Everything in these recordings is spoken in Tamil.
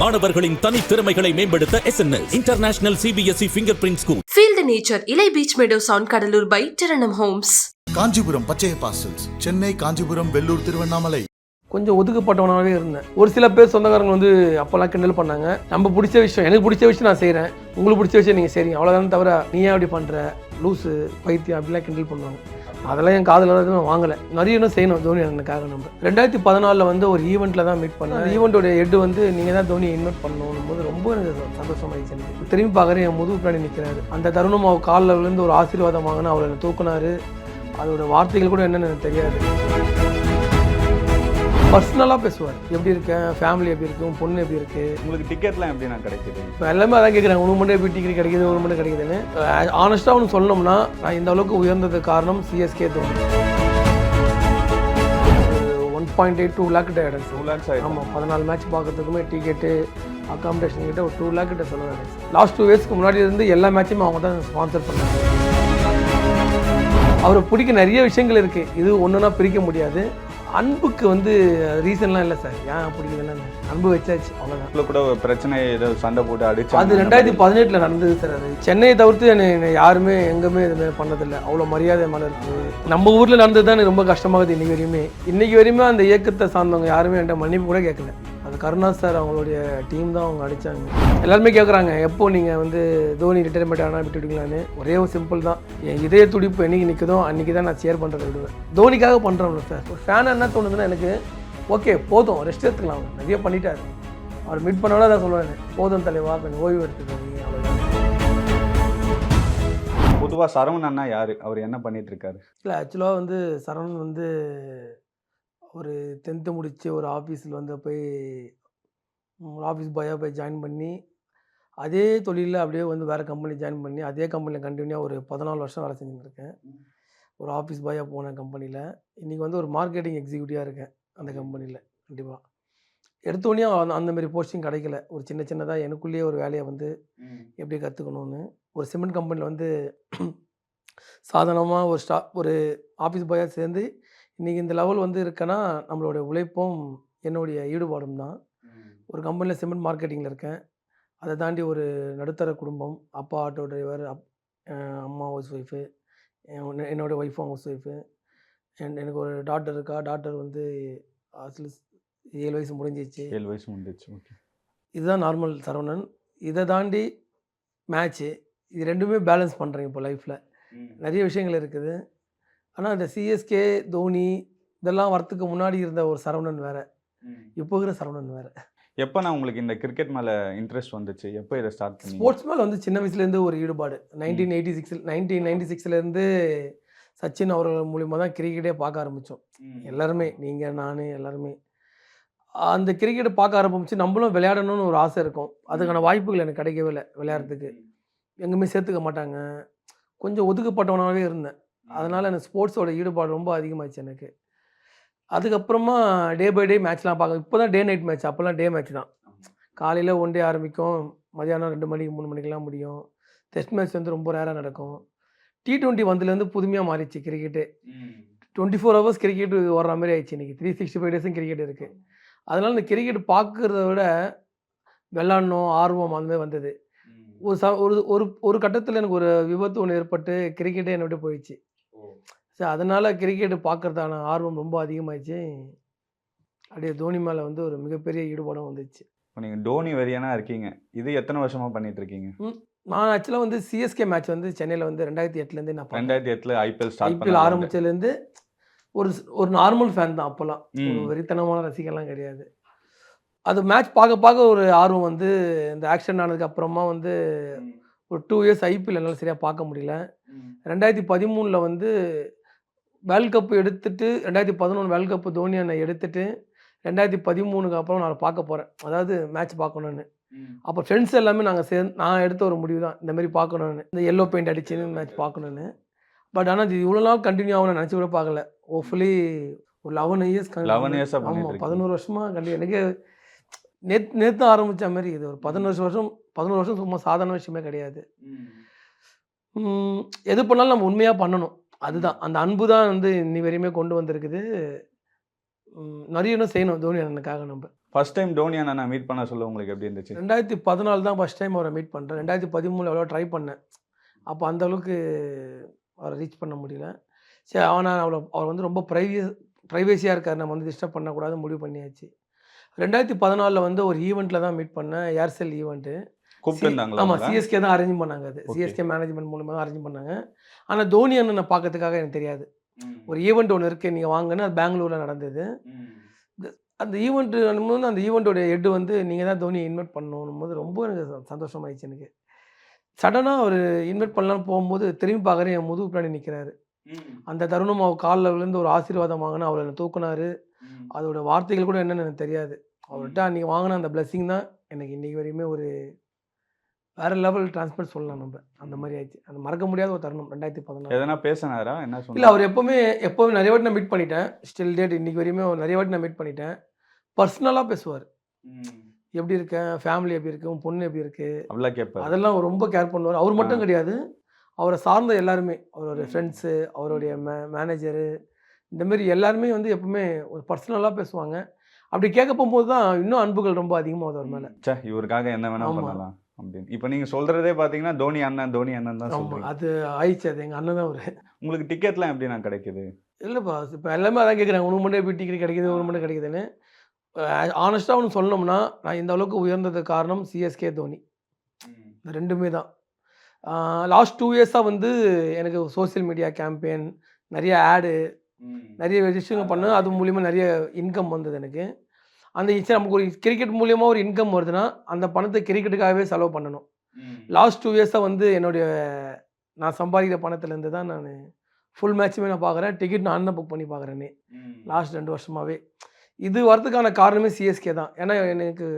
மாணவர்களின் தனித்திறமைகளை மேம்படுத்த SNS international CBSE finger print school. Feel the nature. Ilai Beach Meadows on Kadalur by Tiranam Homes. Kanchipuram Pachaiyappa silks, Chennai, Kanchipuram, Vellore, Tiruvannamalai. கொஞ்சம் ஒதுக்கப்பட்டவனாகவே இருந்தேன். ஒரு சில பேர் சொந்தக்காரங்க வந்து அப்போல்லாம் கிண்டல் பண்ணாங்க. நம்ம பிடிச்ச விஷயம், எனக்கு பிடிச்ச விஷயம் நான் செய்கிறேன், உங்களுக்கு பிடிச்ச விஷயம் நீங்கள் செய்றீங்க, அவ்வளோதானே தவிர நீ ஏன் அப்படி பண்ணுற, லூஸு, பைத்தியம் அப்படிலாம் கிண்டல் பண்ணுவாங்க. அதெல்லாம் என் காதில் நான் வாங்கலை. நிறைய இன்னும் செய்யணும் தோனி எனக்காக. நம்ம 2014 வந்து ஒரு ஈவெண்ட்டில் தான் மீட் பண்ணேன். ஈவெண்ட்டோட ஹெட் வந்து நீங்கள் தான் தோனி இன்வைட் பண்ணணும் போது ரொம்ப எனக்கு சந்தோஷமாகிடுச்சு. எனக்கு திரும்பி பார்க்குறேன், என் முதுகு பின்னாடி நிற்கிறாரு. அந்த தருணம் அவர் காலில் விழுந்து ஒரு ஆசீர்வாதம் வாங்கினா அவர் என்னை தூக்குனாரு. அதோட வார்த்தைகள் கூட என்னென்னு எனக்கு தெரியாது. பர்சனலாக பேசுவார். எப்படி இருக்கேன், ஃபேமிலி எப்படி இருக்கும், பொண்ணு எப்படி இருக்குது, உங்களுக்கு டிக்கெட்லாம் எப்படி நான் கிடைக்குது, இப்போ எல்லாமே அதான் கேட்குறேன். உனக்கு மட்டும் எப்படி டிக்கெட் கிடைக்குது, ஒரு மட்டும் கிடைக்குதுன்னு. ஆனஸ்ட்டாக ஒன்று சொல்லணும்னா, நான் இந்த அளவுக்கு உயர்ந்ததுக்கு காரணம் CSK தோனி. 1.82 lakh கிட்ட ஆகிடுச்சு. 2 lakhs ஆகிடும். ஆமாம், 14 மேட்ச் பார்க்கறதுக்குமே டிக்கெட்டு, அக்காமடேஷன் கிட்ட ஒரு 2 lakh கிட்ட சொன்னாங்க. லாஸ்ட் 2 yearsக்கு முன்னாடி இருந்து எல்லா மேட்சுமே அவங்க தான் ஸ்பான்சர் பண்ணாங்க. அவரை பிடிக்க நிறைய விஷயங்கள் இருக்குது, இது ஒன்றுனா பிரிக்க முடியாது. அன்புக்கு வந்து ரீசன்லாம் இல்லை சார், ஏன் பிடிக்குதுன்னு அன்பு வச்சாச்சு, அவ்வளோதான். கூட ஒரு பிரச்சனை ஏதோ சண்டை போட்டு அடிச்சு, அது 2018 நடந்தது சார். அது சென்னையை தவிர்த்து என்னை யாருமே எங்கேயுமே எதுவுமே பண்ணதில்லை. அவ்வளோ மரியாதை மேலே இருக்குது. நம்ம ஊரில் நடந்தது தான் எனக்கு ரொம்ப கஷ்டமாகுது. இன்றைக்கி வரையுமே அந்த இயக்கத்தை சார்ந்தவங்க யாருமே என்கிட்ட மன்னிப்பு கூட கேட்கல. அது கருணா சார் அவங்களுடைய டீம் தான் அவங்க அடித்தாங்க. எல்லாருமே கேட்குறாங்க, எப்போ நீங்கள் வந்து தோனி ரிட்டைர்மெண்ட் ஆனால் விட்டு விடுங்களான்னு. ஒரே ஒரு சிம்பிள் தான், என் இதய துடிப்பு என்றைக்கு நிற்குதோ அன்றைக்கி தான் நான் ஷேர் பண்ணுறதை விடுவேன். தோனிக்காக பண்ணுறோம்ல சார். ஒரு ஃபேன் என்ன தோணுதுன்னா, எனக்கு ஓகே போதும், ரெஸ்ட் எடுத்துக்கலாம், அவர் நிறைய பண்ணிட்டார், அவர் மீட் பண்ணோட தான் சொல்லுவேன், போதும் தலைவா கொஞ்சம் ஓய்வு எடுத்துக்கோங்க, அவ்வளோதான். பொதுவாக சரவணன் அண்ணா யார், அவர் என்ன பண்ணிட்டு இருக்காரு? இல்லை, ஆக்சுவலாக வந்து சரவணன் வந்து ஒரு 10th முடித்து ஒரு ஆஃபீஸில் வந்து போய் ஒரு ஆஃபீஸ் பாயாக போய் ஜாயின் பண்ணி, அதே தொழிலில் அப்படியே வந்து வேறு கம்பெனி ஜாயின் பண்ணி, அதே கம்பெனியில் கண்டினியூவாக ஒரு 14 வருஷம் வேலை செஞ்சுருக்கேன். ஒரு ஆஃபீஸ் பாயாக போன கம்பெனியில் இன்றைக்கி வந்து ஒரு மார்க்கெட்டிங் எக்ஸிக்யூட்டிவாக இருக்கேன் அந்த கம்பெனியில். கண்டிப்பாக எடுத்தோடனே அந்தமாரி போஸ்டிங் கிடைக்கல. ஒரு சின்னதாக எனக்குள்ளேயே ஒரு வேலையை வந்து எப்படி கற்றுக்கணுன்னு ஒரு சிமெண்ட் கம்பெனியில் வந்து சாதாரணமாக ஒரு ஆஃபீஸ் பாயாக சேர்ந்து இன்றைக்கி இந்த லெவல் வந்து இருக்கேன்னா நம்மளோட உழைப்பும் என்னுடைய ஈடுபாடும் தான். ஒரு கம்பெனியில் சிமெண்ட் மார்க்கெட்டிங்கில் இருக்கேன். அதை தாண்டி ஒரு நடுத்தர குடும்பம், அப்பா ஆட்டோ டிரைவர், அம்மா ஹவுஸ் ஒய்ஃபு, என்னோடய ஒய்ஃபும் ஹவுஸ் ஒய்ஃபு. எனக்கு ஒரு டாட்டர் இருக்கா. டாட்டர் வந்து 7 வயசு முடிஞ்சிச்சு. 7 வயசு முடிஞ்சிச்சு. ஓகே, இதுதான் நார்மல் சரவணன். இதை தாண்டி மேட்ச்சு, இது ரெண்டுமே பேலன்ஸ் பண்ணுறேன் இப்போ லைஃப்பில். நிறைய விஷயங்கள் இருக்குது. ஆனால் இந்த CSK தோனி இதெல்லாம் வரத்துக்கு முன்னாடி இருந்த ஒரு சரவணன் வேறு, இப்போ இருக்கிற சரவணன் வேறு. எப்போ நான் உங்களுக்கு இந்த கிரிக்கெட் மேலே இன்ட்ரெஸ்ட் வந்துச்சு, எப்போ இதை ஸ்டார்ட் பண்ணி? ஸ்போர்ட்ஸ் மேலே வந்து சின்ன வயசுலேருந்து ஒரு ஈடுபாடு. 1996 சச்சின் அவர்கள் மூலிமா தான் கிரிக்கெட்டே பார்க்க ஆரம்பித்தோம் எல்லாருமே. நீங்கள், நான், எல்லாருமே அந்த கிரிக்கெட்டை பார்க்க ஆரம்பிச்சு நம்மளும் விளையாடணும்னு ஒரு ஆசை இருக்கும். அதுக்கான வாய்ப்புகள் எனக்கு கிடைக்கவே இல்லை. விளையாடுறதுக்கு எங்கேயுமே சேர்த்துக்க மாட்டாங்க. கொஞ்சம் ஒதுக்கப்பட்டவனாகவே இருந்தேன். அதனால் எனக்கு ஸ்போர்ட்ஸோட ஈடுபாடு ரொம்ப அதிகமாகிடுச்சு எனக்கு. அதுக்கப்புறமா டே பை டே மேட்ச்லாம் பார்க்க. இப்போ தான் டே நைட் மேட்ச், அப்போல்லாம் டே மேட்ச் தான். காலையில் 1 day ஆரம்பிக்கும், மதியானம் 2 மணிக்கு 3 மணிக்கெலாம் முடியும். டெஸ்ட் மேட்ச் வந்து ரொம்ப ரேராக நடக்கும். T20 வந்ததுலேருந்து புதுமையாக மாறிடுச்சு கிரிக்கெட்டு. 24 hours கிரிக்கெட் ஓடுற மாதிரி ஆயிடுச்சு. இன்றைக்கி 365 days கிரிக்கெட் இருக்குது. அதனால் இந்த கிரிக்கெட் பார்க்குறத விட விளாட்ணும் ஆர்வம் அந்தமாதிரி வந்தது. ஒரு கட்டத்தில் எனக்கு ஒரு விபத்து ஒன்று ஏற்பட்டு கிரிக்கெட்டே என்னை விட்டு போயிடுச்சு. ஸோ அதனால் கிரிக்கெட்டு பார்க்குறதான ஆர்வம் ரொம்ப அதிகமாகிடுச்சு. அப்படியே தோனி மேலே வந்து ஒரு மிகப்பெரிய ஈடுபாடும் வந்துச்சு. இப்போ நீங்கள் தோனி வெறியனா இருக்கீங்க, இது எத்தனை வருஷமாக பண்ணிட்டு இருக்கீங்க? நான் ஆக்சுவலாக வந்து CSK மேட்ச் வந்து சென்னையில் வந்து 2008 நான் 2008 IPL ஆரம்பிச்சதுலேருந்து ஒரு நார்மல் ஃபேன் தான். அப்போல்லாம் ஒரு வெறித்தனமான ரசிகர்லாம் கிடையாது. அது மேட்ச் பார்க்க ஒரு ஆர்வம் வந்து இந்த ஆக்ஷன் ஆனதுக்கு அப்புறமா வந்து ஒரு 2 years IPL என்னால் சரியாக பார்க்க முடியல. 2013 வந்து வேர்ல்டு கப் எடுத்துட்டு, 2011 வேர்ல்டு கப் தோனி அண்ணன் எடுத்துட்டு 2013 அப்புறம் நான் பார்க்க போகிறேன், அதாவது மேட்ச் பார்க்கணுன்னு. அப்போ ஃப்ரெண்ட்ஸ் எல்லாமே நான் எடுத்த ஒரு முடிவு தான், இந்த மாதிரி பார்க்கணுன்னு, இந்த எல்லோ பெயிண்ட் அடிச்சு மேட்ச் பார்க்கணுன்னு. பட் ஆனால் இது இவ்வளோ நாள் கண்டினியூ ஆகும் நான் நினச்சி கூட பார்க்கல. ஹோப்ஃபுல்லி ஒரு 11 years. 11 years. ஆமாம், 11 வருஷமாக கண்டிப்பாக. எனக்கு நேற்று ஆரம்பித்த மாதிரி இது ஒரு 11 வருஷம் சும்மா சாதாரண விஷயமே கிடையாது. எது பண்ணாலும் நம்ம உண்மையாக பண்ணணும், அதுதான். அந்த அன்பு தான் வந்து இன்னி வரையுமே கொண்டு வந்திருக்குது. நிறைய இன்னும் செய்யணும் தோனி அண்ணனுக்காக நம்ம. ஃபர்ஸ்ட் டைம் டோனி அண்ணா மீட் பண்ண சொல்ல உங்களுக்கு எப்படி இருந்துச்சு? 2014 தான் ஃபஸ்ட் டைம் அவரை மீட் பண்ணுறேன். 2013 எவ்வளோ ட்ரை பண்ணேன். அப்போ அந்த அளவுக்கு அவரை ரீச் பண்ண முடியல. சரி ஆனால் அவர் வந்து ரொம்ப ப்ரைவேசியாக இருக்கார், நம்ம வந்து டிஸ்டர்ப் பண்ணக்கூடாதுன்னு முடிவு பண்ணியாச்சு. 2014 வந்து ஒரு ஈவெண்ட்டில் தான் மீட் பண்ணேன், ஏர்செல் ஈவெண்ட்டு. கூப்பிட்டுருந்தாங்களா ஆமாம், உங்களை? சிஎஸ்கே தான் அரேஞ்ச் பண்ணாங்க. அது Okay. சிஎஸ்கே மேனேஜ்மெண்ட் மூலமாக தான் அரேஞ்ச் பண்ணாங்க. ஆனால் தோனி அண்ணனை பார்க்கறதுக்காக எனக்கு தெரியாது. ஒரு ஈவெண்ட் ஒன்று இருக்குது, நீங்கள் வாங்கன்னு. அது பெங்களூரில் நடந்தது. அந்த ஈவெண்ட் பண்ணும்போது அந்த ஈவெண்ட்டோட ஹெட் வந்து நீங்கள் தான் தோனியை இன்வைட் பண்ணணும் போது ரொம்ப எனக்கு சந்தோஷமாயிடுச்சு. எனக்கு சடனாக அவர் இன்வைட் பண்ணலான்னு போகும்போது திரும்பி பார்க்குறேன், என் முதுகு பின்னாடி நிற்கிறாரு. அந்த தருணம் அவர் காலில் விழுந்து ஒரு ஆசீர்வாதம் வாங்கினா, அவர் என்னை தூக்குனாரு. அதோட வார்த்தைகள் கூட என்னன்னு எனக்கு தெரியாது. அவர்கிட்ட அன்றைக்கி வாங்கின அந்த பிளெஸிங் தான் எனக்கு இன்றைக்கி வரையுமே ஒரு வேறு லெவல் டிரான்ஸ்பர் சொல்லலாம். நம்ம அந்த மாதிரி ஆயிடுச்சு. அது மறக்க முடியாத ஒரு தருணம் 2014. எதனா பேசினாரா? என்ன இல்லை, சொன்னாரு? அவர் எப்போவுமே நிறைய வாட்டி நான் மீட் பண்ணிட்டேன். ஸ்டில் டேட் இன்றைக்கி வரையுமே நிறைய வாட்டி நான் மீட் பண்ணிட்டேன். பர்சனலாக பேசுவார். எப்படி இருக்கேன், ஃபேமிலி எப்படி இருக்கு, உன் பொண்ணு எப்படி இருக்குது, அப்படிலாம் கேட்பாரு. அதெல்லாம் அவர் ரொம்ப கேர் பண்ணுவார். அவர் மட்டும் கிடையாது, அவரை சார்ந்த எல்லாருமே, அவருடைய ஃப்ரெண்ட்ஸு, அவருடைய மேனேஜரு, இந்தமாரி எல்லாருமே வந்து எப்பவுமே ஒரு பர்சனலாக பேசுவாங்க. அப்படி கேட்க போகும்போது தான் இன்னும் அன்புகள் ரொம்ப அதிகமாகுது அவர் மேலே. ச்சே, இவருக்காக என்ன வேணா ஆமா. பண்ணலாம் அப்படின்னு. இப்போ நீங்க சொல்றதே பாத்தீங்கன்னா தோனி அண்ணன் தான் ஆமாம், சொல்றீங்க. அது ஆயிடுச்சு. அது எங்கள் அண்ணன் தான் அவர். உங்களுக்கு டிக்கெட்லாம் எப்படி நான் கிடைக்குது? இல்லைப்பா, இப்போ எல்லாமே அதான் கேட்குறாங்க, உனக்கு மட்டும் எப்படி டிக்கெட் கிடைக்குது, உனக்கு மட்டும் கிடைக்குதுன்னு. ஆனஸ்ட்டாக ஒன்று சொல்லணும்னா, நான் இந்த அளவுக்கு உயர்ந்ததுக்கு காரணம் சிஎஸ்கே, தோனி. இந்த ரெண்டுமே தான். லாஸ்ட் 2 இயர்ஸாக வந்து எனக்கு சோஷியல் மீடியா கேம்பெயின், நிறைய ஆடு, நிறைய விஷயங்கள் பண்ணேன். அது மூலிமா நிறைய இன்கம் வந்தது எனக்கு. அந்த நமக்கு ஒரு கிரிக்கெட் மூலியமா ஒரு இன்கம் வருதுன்னா, அந்த பணத்தை கிரிக்கெட்டுக்காகவே செலவு பண்ணணும். லாஸ்ட் 2 இயர்ஸாக வந்து நான் சம்பாதிக்கிற பணத்துலேருந்து தான் நான் ஃபுல் மேட்சுமே நான் பார்க்குறேன். டிக்கெட் நான் தான் புக் பண்ணி பார்க்குறேனே லாஸ்ட் 2 வருஷமாகவே. இது வரதுக்கான காரணமே சிஎஸ்கே தான். ஏன்னா எனக்கு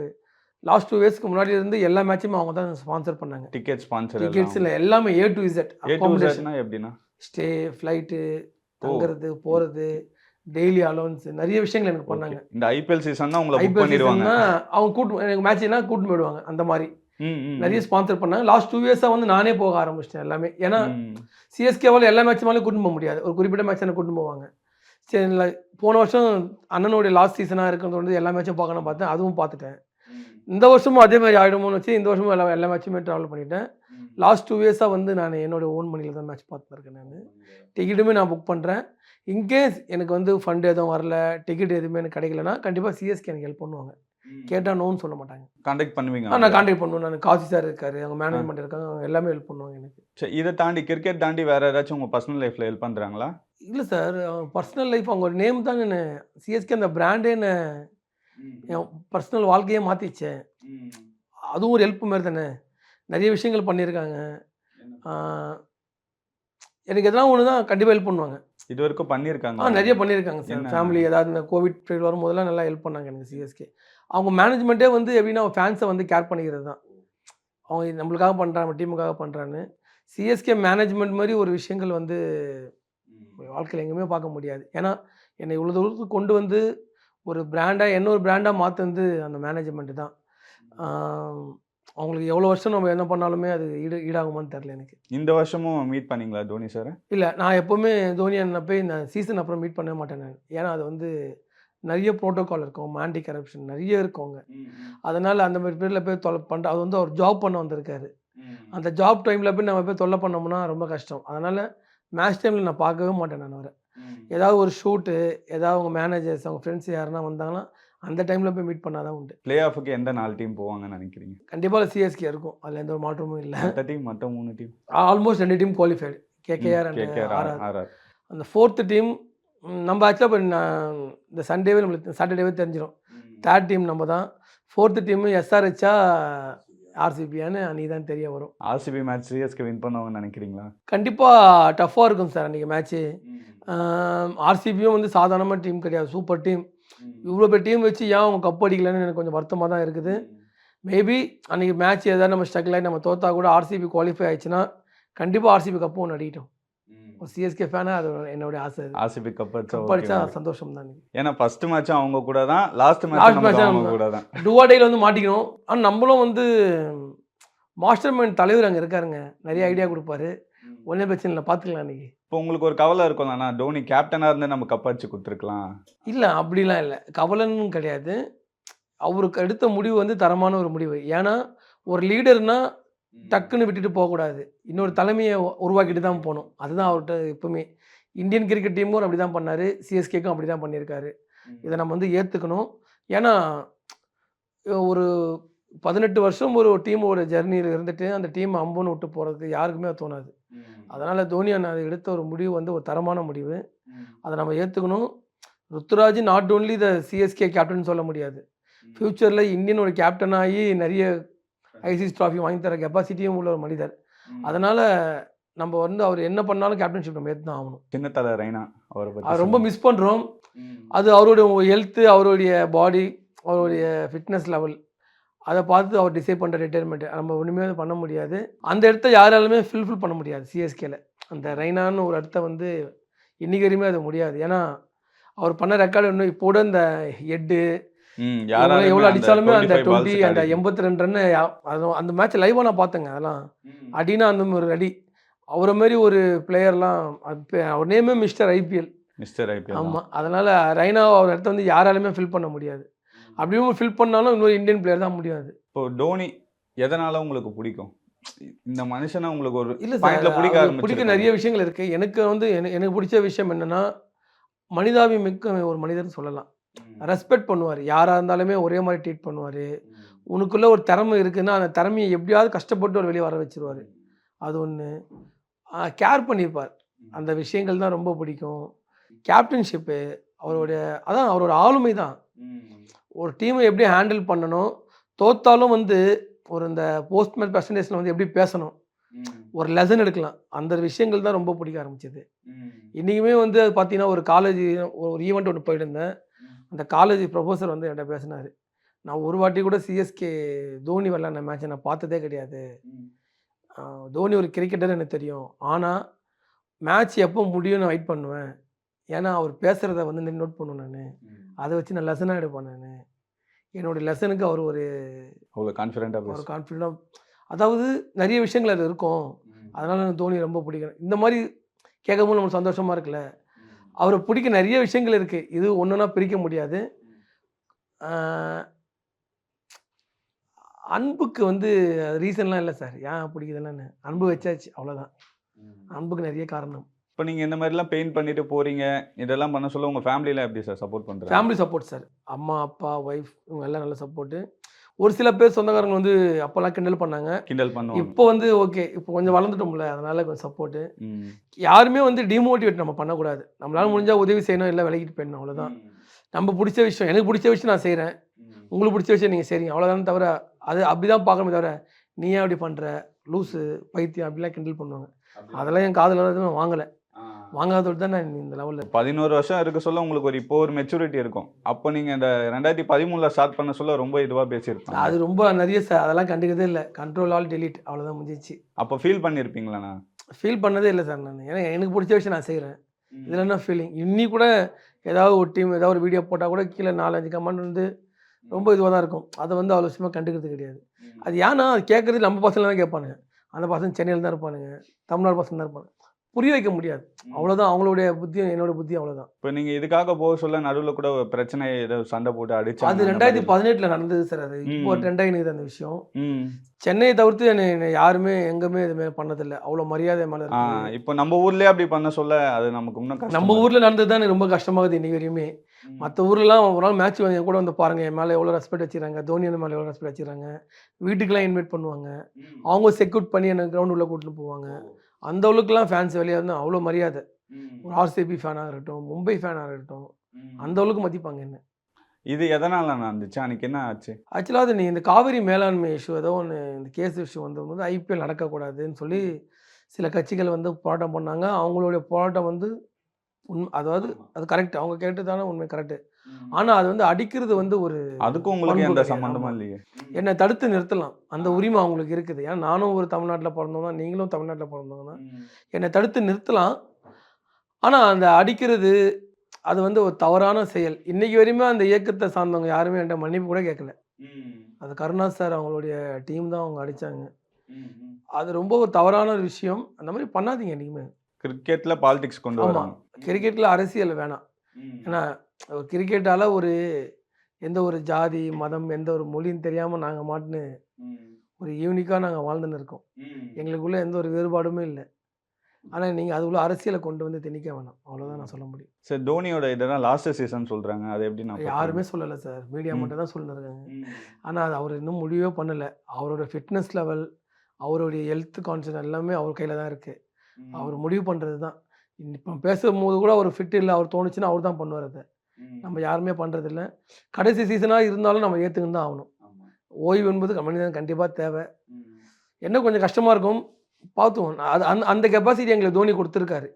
லாஸ்ட் 2 இயர்ஸ்க்கு முன்னாடி இருந்து எல்லா மேட்சுமே அவங்க தான் ஸ்பான்சர் பண்ணாங்க. டிக்கெட் ஸ்பான்சர் டிக்கெட்ஸ் இல்லை, எல்லாமே A to Z. ஏ எப்படின்னா ஸ்டே, ஃப்ளைட்டு, தங்குறது, போகிறது, டெய்லி அலோன்ஸ், நிறைய விஷயங்கள் எனக்கு பண்ணாங்க. இந்த ஐபிஎல் சீசன் தான் உங்களை புக் ஐபிஎல் பண்ணிடுவாங்க. சீசன்னா அவங்க எனக்கு மேட்ச்னா கூட்டிட்டு போயிடுவாங்க. அந்த மாதிரி நிறைய ஸ்பான்சர் பண்ணாங்க. லாஸ்ட் 2 இயர்ஸாக வந்து நானே போக ஆரம்பிச்சிட்டேன் எல்லாமே. ஏன்னா சிஎஸ்கேவால் எல்லா மேட்ச் மேலே கூட்டிட்டு போக முடியாது, ஒரு குறிப்பிட்ட மேட்ச் என்ன கூட்டிட்டு போவாங்க. சரி, இல்லை போன வருஷம் அண்ணனுடைய லாஸ்ட் சீசனாக இருக்கிறது எல்லா மேட்சும் பார்க்கணும் பார்த்தேன், அதுவும் பார்த்துட்டேன். இந்த வருஷமும் அதே மாதிரி ஆகிடுமோன்னு வச்சு இந்த வருஷமும் எல்லா மேட்சுமே ட்ராவல் பண்ணிட்டேன். லாஸ்ட் 2 இயர்ஸாக வந்து நான் என்னோட ஓன் மணியில் தான் மேட்ச் பார்த்துருக்கேன். நான் டிக்கெட்டுமே நான் புக் பண்ணுறேன். இன்கேஸ் எனக்கு வந்து ஃபண்ட் எதுவும் வரல, டிக்கெட் எதுவுமே எனக்கு கிடைக்கலன்னா கண்டிப்பாக சிஎஸ்கே எனக்கு ஹெல்ப் பண்ணுவாங்க. கேட்டால் நோன்னு சொல்ல மாட்டாங்க. கான்டாக்ட் பண்ணுவீங்க? நான் கான்டாக்ட் பண்ணுவேன். நான் காசி சார் இருக்காரு, அவங்க மேனேஜ்மெண்ட் இருக்காங்க, அவங்க எல்லாமே ஹெல்ப் பண்ணுவாங்க எனக்கு. சரி, இதை தாண்டி கிரிக்கெட் தாண்டி வேற ஏதாச்சும் உங்க பர்சனல் லைஃப்ல ஹெல்ப் பண்றாங்களா? இல்லை சார், பர்சனல் லைஃப் அவங்க ஒரு நேம் தான். என்ன சிஎஸ்கே அந்த பிராண்டே என்ன என் பர்சனல் வாழ்க்கையே மாற்றிச்சேன். அதுவும் ஒரு ஹெல்ப் மாதிரி தானே. நிறைய விஷயங்கள் பண்ணியிருக்காங்க. எனக்கு எதனா ஒன்று தான் கண்டிப்பாக ஹெல்ப் பண்ணுவாங்க. இது வரைக்கும் பண்ணியிருக்காங்க? நிறைய பண்ணியிருக்காங்க சார். ஃபேமிலி ஏதாவது இந்த கோவிட் பீரியட் வரும்போதெல்லாம் நல்லா ஹெல்ப் பண்ணாங்க எனக்கு சிஎஸ்கே. அவங்க மேனேஜ்மெண்ட்டே வந்து எப்படின்னா ஃபேன்ஸை வந்து கேர் பண்ணிக்கிறது தான். அவங்க நம்மளுக்காக பண்ணுறாங்க, டீமுக்காக பண்ணுறான்னு. சிஎஸ்கே மேனேஜ்மெண்ட் மாதிரி ஒரு விஷயங்கள் வந்து வாழ்க்கையில் எங்கேயுமே பார்க்க முடியாது. ஏன்னா என்னை இவ்வளோ தூரத்துக்கு கொண்டு வந்து ஒரு பிராண்டாக என்ன ஒரு பிராண்டாக மாற்றுறது அந்த மேனேஜ்மெண்ட்டு தான். அவங்களுக்கு எவ்வளோ வருஷம் நம்ம என்ன பண்ணாலுமே அது ஈடாகுமான்னு தெரில எனக்கு. இந்த வருஷமும் மீட் பண்ணீங்களா தோனி சார்? இல்லை, நான் எப்போவுமே தோனி அண்ணனை போய் இந்த சீசன் அப்புறம் மீட் பண்ணவே மாட்டேன் நான். ஏன்னா அது வந்து நிறைய ப்ரோட்டோகால் இருக்கும், ஆன்டி கரப்ஷன் நிறைய இருக்குங்க. அதனால் அந்த மாதிரி பேரில் போய் தொலை பண்ணுற அது வந்து அவர் ஜாப் பண்ண வந்திருக்காரு. அந்த ஜாப் டைமில் போய் நம்ம போய் தொல்லை பண்ணோம்னா ரொம்ப கஷ்டம். அதனால் மேட்ச் டைமில் நான் பார்க்கவே மாட்டேன். நான் அவரை ஏதாவது ஒரு ஷூட்டு, ஏதாவது அவங்க மேனேஜர்ஸ், அவங்க ஃப்ரெண்ட்ஸ் யாருன்னா வந்தாங்கன்னா அந்த டைமில் போய் மீட் பண்ணாதான் உண்டு. பிளே ஆஃபுக்கு எந்த 4 டீம் போவாங்கன்னு நினைக்கிறீங்க? கண்டிப்பாக சிஎஸ்கே இருக்கும், அதில் எந்த ஒரு மாற்றமும் இல்லை. மற்ற 3 team almost 2 team qualified, KKR and RR. அந்த 4th டீம் நம்ம ஆக்சுவலாக இப்போ இந்த சண்டேவே நம்மளுக்கு சாட்டர்டேவே தெரிஞ்சிடும். 3rd டீம் நம்ம தான். 4th டீம் எஸ்ஆர்ஹெச்சா ஆர்சிபியான்னு அன்றைக்கி தான் தெரிய வரும். ஆர்சிபி மேட்ச் சிஎஸ்கே வின் பண்ணுவாங்கன்னு நினைக்கிறீங்களா? கண்டிப்பாக டஃப்பாக இருக்கும் சார் அன்றைக்கி மேட்ச்சு. ஆர்சிபியும் வந்து சாதாரணமான டீம் கிடையாது, சூப்பர் டீம். இவ்வளோ பெரிய டீம் வச்சு ஏன் அவங்க கப் அடிக்கலன்னு எனக்கு கொஞ்சம் வருத்தமாக தான் இருக்குது. மேபி அன்றைக்கி மேட்ச் ஏதாவது நம்ம ஸ்ட்ரகிள் ஆகி நம்ம தோற்றா கூட ஆர்சிபி குவாலிஃபை ஆயிடுச்சுன்னா கண்டிப்பாக ஆர்சிபி கப்பு ஒன்று அடிக்கட்டும். ஒரு சிஎஸ்கே ஃபேனாக அது என்னுடைய ஆசை. ஆர்சிபி கப் அடிச்சா சந்தோஷம் தான். ஏன்னா ஃபர்ஸ்ட் மேட்ச் அவங்க கூட தான், லாஸ்ட் மேட்ச் அவங்க கூட தான். டுவாடையில் வந்து மாட்டிக்கணும். ஆனால் நம்மளும் வந்து மாஸ்டர் மைண்ட் தலைவர் அங்கே இருக்காருங்க, நிறைய ஐடியா கொடுப்பாரு. ஒன்றே பிரச்சனை இல்லை, பார்த்துக்கலாம். அன்றைக்கி இப்போ உங்களுக்கு ஒரு கவலை இருக்கும்லண்ணா, தோனி கேப்டனாக இருந்து நம்ம கப் அடிச்சு கொடுத்துருக்கலாம்? இல்லை, அப்படிலாம் இல்லை, கவலைன்னு கிடையாது. அவருக்கு எடுத்த முடிவு வந்து தரமான ஒரு முடிவு. ஏன்னா, ஒரு லீடர்னா டக்குன்னு விட்டுட்டு போகக்கூடாது. இன்னொரு தலைமைய உருவாக்கிட்டு தான் போணும். அதுதான் அவர்ட்ட எப்பவுமே. இந்தியன் கிரிக்கெட் டீமும் அப்படி தான் பண்ணாரு. சிஎஸ்கேக்கும் அப்படி தான் பண்ணியிருக்காரு. இத நம்ம வந்து ஏத்துக்கணும். ஏன்னா, ஒரு 18 வருஷம் ஒரு டீமோட ஜர்னியில இருந்துட்டு, அந்த டீம் அம்புன்னு விட்டு போறது யாருக்குமே அது தோணாது. அதனால தோனி அண்ணா எடுத்த ஒரு முடிவு வந்து ஒரு தரமான முடிவு. அத நம்ம ஏத்துக்கணும். Ruturaj not only the CSK captain சொல்ல முடியாது. ஃபியூச்சர்ல இந்தியன் ஒரு கேப்டன் ஆகி நெறைய ஐசிசி ட்ராஃபி வாங்கி தர கெப்பாசிட்டியும் உள்ள ஒரு மனிதர். அதனால நம்ம வந்து அவர் என்ன பண்ணாலும் கேப்டன்ஷிப் நம்ம ஏத்து தான் ஆகணும். சின்ன தல ரெய்னா அவரை அத பத்தி ரொம்ப மிஸ் பண்றோம். அது அவருடைய ஹெல்த், அவருடைய பாடி, அவருடைய ஃபிட்னஸ் லெவல் அத பார்த்து அவர் டிசைட் பண்ற ரிட்டயர்மென்ட். நம்ம ஒண்ணுமே பண்ண முடியாது. அந்த இடத்த யாராலுமே ஃபில் பண்ண முடியாது சிஎஸ்கேல. அந்த ரெய்னான்னு ஒரு இடத்த வந்து இன்னைக்கு வரையுமே அது முடியாது. ஏன்னா, அவர் பண்ண ரெக்கார்ட் இன்னும் இப்போ கூட இந்த ஹெட்டு யாராலுமே எவ்வளோ அந்த அடிச்சாலுமே அந்த 25 balls 20 அந்த அடிக்க 82 ரன்னு அந்த மேட்ச் லைவா நான் பார்த்தேங்க. அதெல்லாம் அடினா அந்த ஒரு அடி. அவர மாரி ஒரு பிளேயர்லாம் அவர் நேமே மிஸ்டர் ஐபிஎல். மிஸ்டர் ஐபிஎல் ஆமா. அதனால ரெய்னா அவர் இடத்த வந்து யாராலுமே ஃபில் பண்ண முடியாது. அப்படியும் ஃபில் பண்ணாலும் இன்னொரு இந்தியன் பிளேயர் தான் முடியும் அது. இப்போ டோனி எதனால உங்களுக்கு பிடிக்கும்? இந்த மனுஷனை உங்களுக்கு ஒரு இல்ல சார். பாயிண்ட்ல பிடிக்க அவருக்கு பிடிக்க நிறைய ஆரம்பிச்சிருக்காங்க. விஷயங்கள் இருக்கு. எனக்கு வந்து எனக்கு பிடிச்ச விஷயம் என்னன்னா, மனிதாபிமிக்க ஒரு மனிதர்னு சொல்லலாம். ரெஸ்பெக்ட் பண்ணுவாரு. யாரா இருந்தாலுமே ஒரே மாரி ட்ரீட் பண்ணுவாரு. உனக்குள்ள ஒரு திறமை இருக்குன்னா, அந்த திறமைய எப்படியாவது கஷ்டப்பட்டு ஒரு வெளிய வர வச்சுருவாரு. அது ஒண்ணு. கேர் பண்ணியிருப்பார். அந்த விஷயங்கள் தான் ரொம்ப பிடிக்கும். கேப்டன்ஷிப்பு அவருடைய அதான் அவரோட ஆளுமை தான். ஒரு டீமை எப்படி ஹேண்டில் பண்ணணும், தோத்தாலும் வந்து ஒரு இந்த போஸ்ட் மேட்ச் பிரசன்டேஷன்ல வந்து எப்படி பேசணும், ஒரு லெசன் எடுக்கலாம். அந்த விஷயங்கள் தான் ரொம்ப பிடிக்க ஆரம்பிச்சது. இன்னைக்குமே வந்து அது பார்த்தீங்கன்னா, ஒரு காலேஜ் ஒரு ஈவென்ட் ஒண்ணு போயிருந்தேன். அந்த காலேஜ் ப்ரொஃபசர் வந்து என்ட்ட பேசினாரு. நான் ஒரு வாட்டி கூட சிஎஸ்கே தோனி விளையாடின மேட்ச நான் பார்த்ததே கிடையாது. தோனி ஒரு கிரிக்கெட்டர் எனக்கு தெரியும். ஆனா, மேட்ச் எப்போ முடியும்னு வெயிட் பண்ணுவேன். ஏன்னா, அவர் பேசுறத வந்து நோட் பண்ணுவேன் நானு. அத வச்சு நான் லெசனா எடுப்பேன் நானு. என்னோட லெசனுக்கு அவர் ஒரு அவ்வளவு கான்ஃபிடென்ட்டா ஒரு பேசு. கான்ஃபிடென்ட்டா அதாவது நிறைய விஷயங்கள் அதுல இருக்கும். அதனால எனக்கு தோனி ரொம்ப பிடிக்கும். இந்த மாரி கேட்கும்போது நமக்கு சந்தோஷமா இருக்குல்ல. அவர பிடிக்க நிறைய விஷயங்கள் இருக்கு. இது ஒண்ணொண்ணா பிரிக்க முடியாது. ஆ அன்புக்கு வந்து ரீசன்லாம் இல்ல சார். ஏன் பிடிக்குதுன்னு அன்பு வச்சாச்சு அவ்வளோதான். அன்புக்கு நிறைய காரணம். இப்போ நீங்க இந்த மாதிரிலாம் பெயிண்ட் பண்ணிட்டு போறீங்க, இதெல்லாம் பண்ண சொல்ல உங்க ஃபேமிலிலாம் எப்படி சார் சப்போர்ட் பண்றாங்க? Family support sir. அம்மா, அப்பா, ஒய்ஃப் இவங்க எல்லாம் நல்ல சப்போர்ட்டு. ஒரு சில பேர் சொந்தக்காரங்க வந்து அப்போலாம் கிண்டல் பண்ணாங்க. கிண்டல் பண்ணுவாங்க. இப்போ வந்து ஓகே. இப்போ கொஞ்சம் வளர்ந்துட்டோம்ல. அதனால கொஞ்சம் சப்போர்ட்டு. ம். யாருமே வந்து டிமோட்டிவேட் நம்ம பண்ணக்கூடாது. நம்மளால முடிஞ்சா உதவி செய்யணும், இல்ல விலகிட்டு போயிடணும் அவ்வளோதான். நம்ம பிடிச்ச விஷயம் எனக்கு பிடிச்ச விஷயம் நான் செய்றேன். உங்களுக்கு பிடிச்ச விஷயம் நீங்க செய்றீங்க. அவ்வளோதானே தவிர, அது அப்படிதான் பார்க்கணுமே தவிர, நீ ஏன் அப்படி பண்ற? லூசு, பைத்தியம் அப்படிலாம் கிண்டல் பண்ணுவாங்க. அதெல்லாம் என் காதுல எதுவும் வாங்கல. வாங்காதது தான் நான் இந்த லெவல்ல 11 வருஷம் இருக்க சொல்ல உங்களுக்கு ஒரு இப்போ ஒரு மெச்சூரிட்டி இருக்கும். அப்போ நீங்க இந்த 2013ல ஸ்டார்ட் பண்ண சொல்ல ரொம்ப இதுவா பேசியிருப்பாங்க. அது ரொம்ப நிறைய அதெல்லாம் கண்டுக்கிறதே இல்ல. கண்ட்ரோல் ஆல் டெலீட் அவ்வளோதான் முடிஞ்சிச்சு. அப்போ ஃபீல் பண்ணியிருப்பீங்களாண்ணா? ஃபீல் பண்ணதே இல்ல சார் நானு. ஏன்னா எனக்கு பிடிச்ச விஷயம் நான் செய்றேன். இதுல என்ன ஃபீலிங்? இன்னி கூட ஏதாவது ஒரு டீம் ஏதாவது ஒரு வீடியோ போட்டா கூட கீழ 4, 5 கமெண்ட் வந்து ரொம்ப இதுவா தான் இருக்கும். அத வந்து அவ்வளோ விஷயமா கண்டுக்கிறது கிடையாது. அது ஏன்னா அது கேட்கறது நம்ம பசங்க தான் கேட்பானுங்க. அந்த பசங்க சென்னையில தான் இருப்பானுங்க. தமிழ்நாடு பசங்க தான் இருப்பாங்க. புரிய வைக்க முடியாது. அவ்வளோதான் அவங்களுடைய புத்தியும் என்னோட புத்தியும் அவ்வளோதான். இப்போ நீங்க இதுக்காக போக சொல்ல நடுவுல கூட ஒரு பிரச்சனை ஏதோ சண்டை போட்டு அடிச்சாங்க. அது 2018ல நடந்தது சார் அது. இப்போ ட்ரெண்ட் ஆயினுக்குது அந்த விஷயம். ம். சென்னையை தவிர்த்து என்னை யாருமே எங்கேயுமே இது மாரி பண்ணதில்ல. அவ்வளோ மரியாதை மேல இருக்கு. இப்போ நம்ம ஊர்லயே அப்படி பண்ண சொல்ல அது நமக்கு இன்னும் கஷ்டம். நம்ம ஊர்ல நடந்தது தான் எனக்கு ரொம்ப கஷ்டமாகுது இன்னைக்கு வரையுமே. மற்ற ஊர்லலாம் ஒரு நாள் மேட்ச் என் கூட வந்து பாருங்க என் மேலே எவ்வளோ ரெஸ்பெக்ட் வச்சுக்கிறாங்க. தோனி அண்ணன் மேலே எவ்வளோ ரெஸ்பெக்ட் வச்சுக்கிறாங்க. வீட்டுக்கெல்லாம் இன்வைட் பண்ணுவாங்க. அவங்க செக்யூட் பண்ணி எனக்கு கிரவுண்ட் உள்ள கூட்டிட்டு போவாங்க. அந்த அளவுக்குலாம் ஃபேன்ஸ் வெளியே வந்து அவ்வளோ மரியாதை. ஒரு ஆர்சிபி ஃபேனாக இருக்கட்டும், மும்பை ஃபேனாக இருக்கட்டும், அந்த அளவுக்கு மதிப்பாங்க என்ன. இது எதனால நடந்துச்சு? அன்னைக்கு என்ன ஆச்சு? ஆக்சுவலாக அது இந்த காவிரி மேலாண்மை இஷ்யூ ஏதோ ஒன்று இந்த கேஸ் இஷ்யூ வந்தபோது ஐபிஎல் நடக்கக்கூடாதுன்னு சொல்லி சில கட்சிகள் வந்து போராட்டம் பண்ணாங்க. அவங்களுடைய போராட்டம் வந்து அதாவது அது கரெக்ட். அவங்க கேட்டதான உண்மை கரெக்டு. ஆனால் அது வந்து அடிக்கிறது வந்து ஒரு அதுக்கும் உங்களுக்கு எந்த சம்பந்தமா இல்லையே. என்னை தடுத்து நிறுத்தலாம். அந்த உரிமை அவங்களுக்கு இருக்குது. ஏன்னா நானும் ஒரு தமிழ்நாட்டில் பிறந்தவங்க தான், நீங்களும் தமிழ்நாட்டில் பிறந்தவங்க தான். என்னை தடுத்து நிறுத்தலாம். ஆனால் அந்த அடிக்கிறது அது வந்து ஒரு தவறான செயல். இன்னைக்கு வரையுமே அந்த இயக்கத்தை சார்ந்தவங்க யாருமே என்கிட்ட மன்னிப்பு கூட கேட்கல. அது கருணாஸ் சார் அவங்களுடைய டீம் தான் அவங்க அடித்தாங்க. அது ரொம்ப ஒரு தவறான ஒரு விஷயம். அந்த மாதிரி பண்ணாதீங்க என்றைக்குமே. கிரிக்கெட்ல பாலிடிக்ஸ் கொண்டு ஆமாம். வராங்க. கிரிக்கெட்டில் அரசியல் வேணாம். ஏன்னா கிரிக்கெட்டால் ஒரு எந்த ஒரு ஜாதி மதம் எந்த ஒரு மொழின்னு தெரியாமல் நாங்கள் மாட்டுன்னு ஒரு யூனிக்காக நாங்கள் வாழ்ந்துன்னு இருக்கோம். எங்களுக்குள்ளே எந்த ஒரு வேறுபாடுமே இல்லை. ஆனால் நீங்கள் அதுக்குள்ள அரசியலை கொண்டு வந்து திணிக்க வேணாம், அவ்வளோதான் நான் சொல்ல முடியும். சார் தோனியோட இதெல்லாம் லாஸ்ட் சீசன் சொல்றாங்க, அது எப்படி நான் யாருமே சொல்லலை சார், மீடியா மட்டும் தான் சொல்லிருக்காங்க. ஆனால் அது அவர் இன்னும் முடிவே பண்ணலை. அவரோட ஃபிட்னஸ் லெவல், அவருடைய ஹெல்த் கான்ஷியஸ் எல்லாமே அவர் கையில் தான் இருக்குது. அவர் முடிவு பண்ணுறது தான். இப்போ பேசும்போது கூட அவர் ஃபிட் இல்லை, அவர் தோணுச்சுன்னா அவர் தான் பண்ணுவார். அதை நம்ம யாருமே பண்ணுறதில்ல. கடைசி சீசனாக இருந்தாலும் நம்ம ஏற்றுக்கின்னு தான் ஆகணும். ஓய்வு என்பது மனிதன் கண்டிப்பாக தேவை. என்ன கொஞ்சம் கஷ்டமாக இருக்கும் பார்த்துவோம். அது அந்த கெப்பாசிட்டி எங்களுக்கு தோனி கொடுத்துருக்காரு,